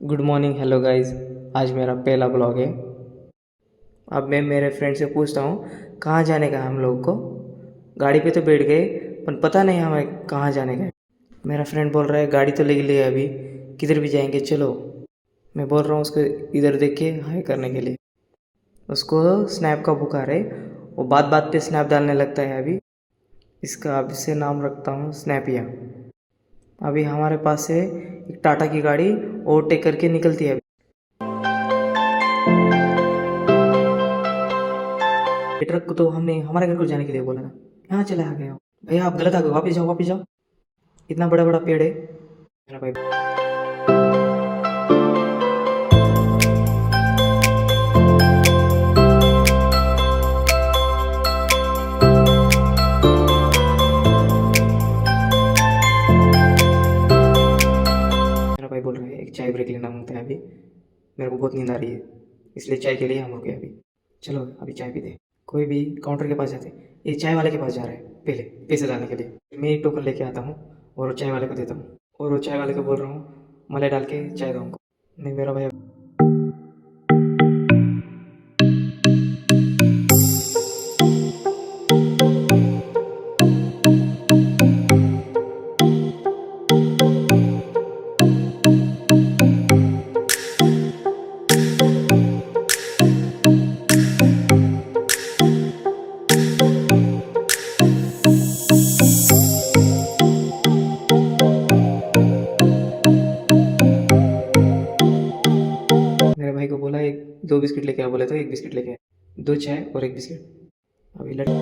Good morning, hello guys. आज मेरा पहला ब्लॉग है। अब मैं मेरे फ्रेंड से पूछता हूँ कहाँ जाने का है हम लोग को। गाड़ी पे तो बैठ गए पर पता नहीं हमें कहाँ जाने का है। मेरा फ्रेंड बोल रहा है गाड़ी तो ले लिए अभी, किधर भी जाएंगे चलो। मैं बोल रहा हूँ उसको इधर देख के हाई करने के लिए। उसको स्नैप का बुखार है, वो बात बात पे स्नैप डालने लगता है अभी। इसका अब से नाम रखता हूँ स्नैपिया। अभी हमारे पास से एक टाटा की गाड़ी ओवरटेक करके निकलती है। ये ट्रक को तो हमने हमारे घर को जाने के लिए बोला था, यहाँ चले आ गए हो भैया, आप गलत आ गए, वापस जाओ वापस जाओ। इतना बड़ा बड़ा पेड़ है मेरा भाई। मेरा भाई बोल रहा है एक चाय ब्रेक लेना मांगता है अभी। मेरे को बहुत नींद आ रही है, इसलिए चाय के लिए हम रुके अभी। चलो अभी चाय पीते। कोई भी काउंटर के पास जाते, ये चाय वाले के पास जा रहा है पहले पैसे डालने के लिए। मैं एक टोकन लेके आता हूँ और चाय वाले को देता हूँ, और वो चाय वाले को बोल रहा हूँ मलाई डाल के चाय दो हमको। नहीं मेरा भाई। मेरे भाई को बोला एक दो बिस्किट लेके आ, बोले तो एक बिस्किट लेके आया, दो चाय और एक बिस्किट। अभी लड़की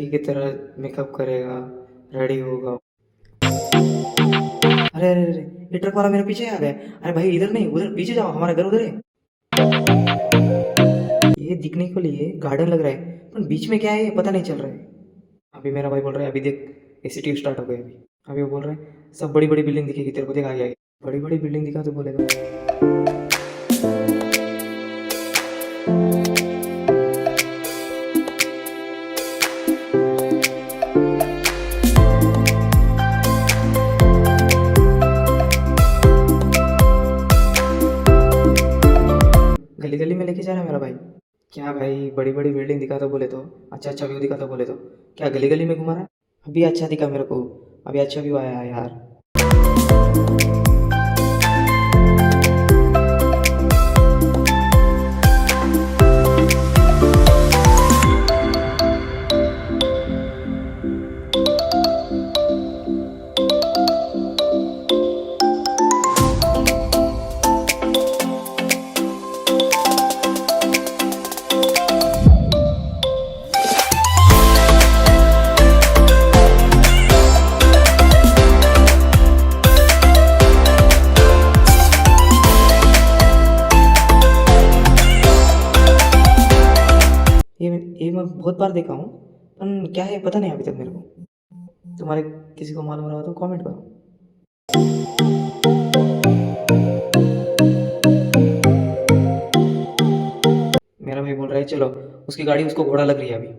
की तरह मेकअप करेगा, रेडी होगा। अरे अरे अरे, ये ट्रक वाला मेरे पीछे आ गया। अरे भाई इधर नहीं, उधर पीछे जाओ, हमारा घर उधर है। ये दिखने को लिए गार्डन लग रहा है पर बीच में क्या है ये पता नहीं चल रहा है। अभी मेरा भाई बोल रहा है अभी देख एसीटी स्टार्ट हो गई अभी। अभी वो बोल रहा है सब बड़ी बड़ी बिल्डिंग दिखेगी तेरे को, देख आगे आगे बड़ी बड़ी बिल्डिंग दिखा तो बोलेगा। गली गली में लेके जा रहा है मेरा भाई। क्या भाई बड़ी बड़ी बिल्डिंग दिखा तो बोले तो, अच्छा अच्छा व्यू दिखा तो बोले तो, क्या गली गली में घुमा रहा है। अभी अच्छा दिखा मेरे को, अभी अच्छा व्यू आया है यार। ये मैं बहुत बार देखा हूँ पर क्या है पता नहीं अभी तक मेरे को। तुम्हारे किसी को मालूम रहा हो तो कमेंट करो। मेरा भाई बोल रहा है चलो, उसकी गाड़ी उसको घोड़ा लग रही है अभी।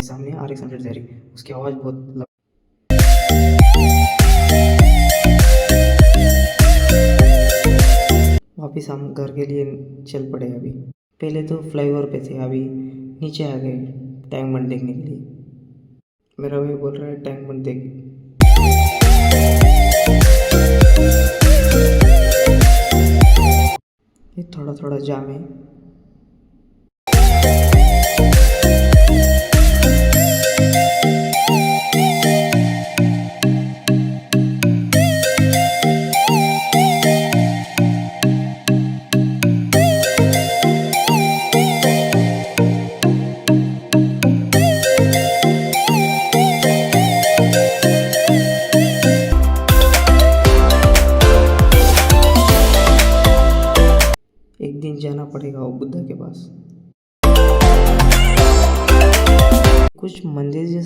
सामने RX 100 जा रही, उसकी आवाज़ बहुत वापिस हम घर के लिए चल पड़े अभी। पहले तो फ्लाईओवर पे थे, अभी नीचे आ गए टैंक बंड देखने के लिए। मेरा भाई बोल रहा है टैंक बंड देख। ये थोड़ा थोड़ा जाम है।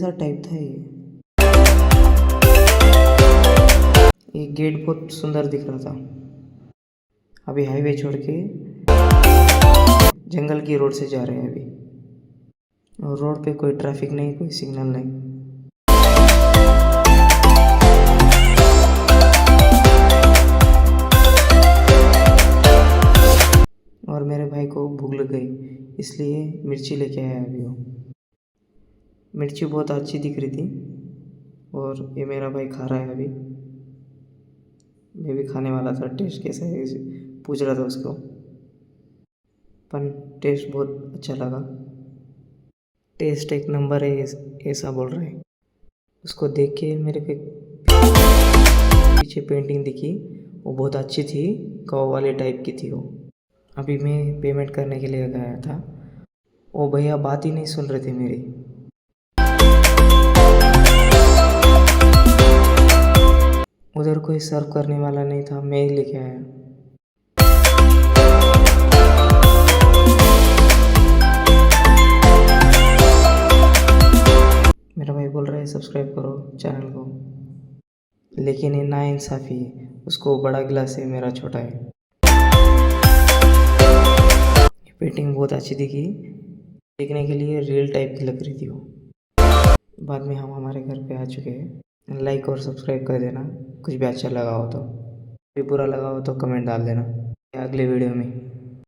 जैसा टाइप था ये गेट बहुत सुंदर दिख रहा था। अभी हाईवे छोड़ के जंगल की रोड से जा रहे हैं अभी, और रोड पे कोई ट्रैफिक नहीं, कोई सिग्नल नहीं। और मेरे भाई को भूख लग गई, इसलिए मिर्ची लेके आया अभी वो। मिर्ची बहुत अच्छी दिख रही थी और ये मेरा भाई खा रहा है अभी। मैं भी खाने वाला था, टेस्ट कैसा है पूछ रहा था उसको, पर टेस्ट बहुत अच्छा लगा। टेस्ट एक नंबर है ऐसा बोल रहे हैं। उसको देख के मेरे को पीछे पेंटिंग दिखी, वो बहुत अच्छी थी, काऊ वाले टाइप की थी वो। अभी मैं पेमेंट करने के लिए गया था, वो भैया बात ही नहीं सुन रहे थे मेरी। उधर कोई सर्व करने वाला नहीं था, मैं ही लेके आया। मेरा भाई बोल रहा है सब्सक्राइब करो चैनल को, लेकिन ये नाइंसाफ़ी है, उसको बड़ा गिलास है, मेरा छोटा है। पेंटिंग बहुत अच्छी दिखी, देखने के लिए रियल टाइप की लग रही थी वो। बाद में हम हमारे घर पे आ चुके हैं। लाइक और सब्सक्राइब कर देना, कुछ भी अच्छा लगा हो तो, भी बुरा लगा हो तो कमेंट डाल देना। अगले वीडियो में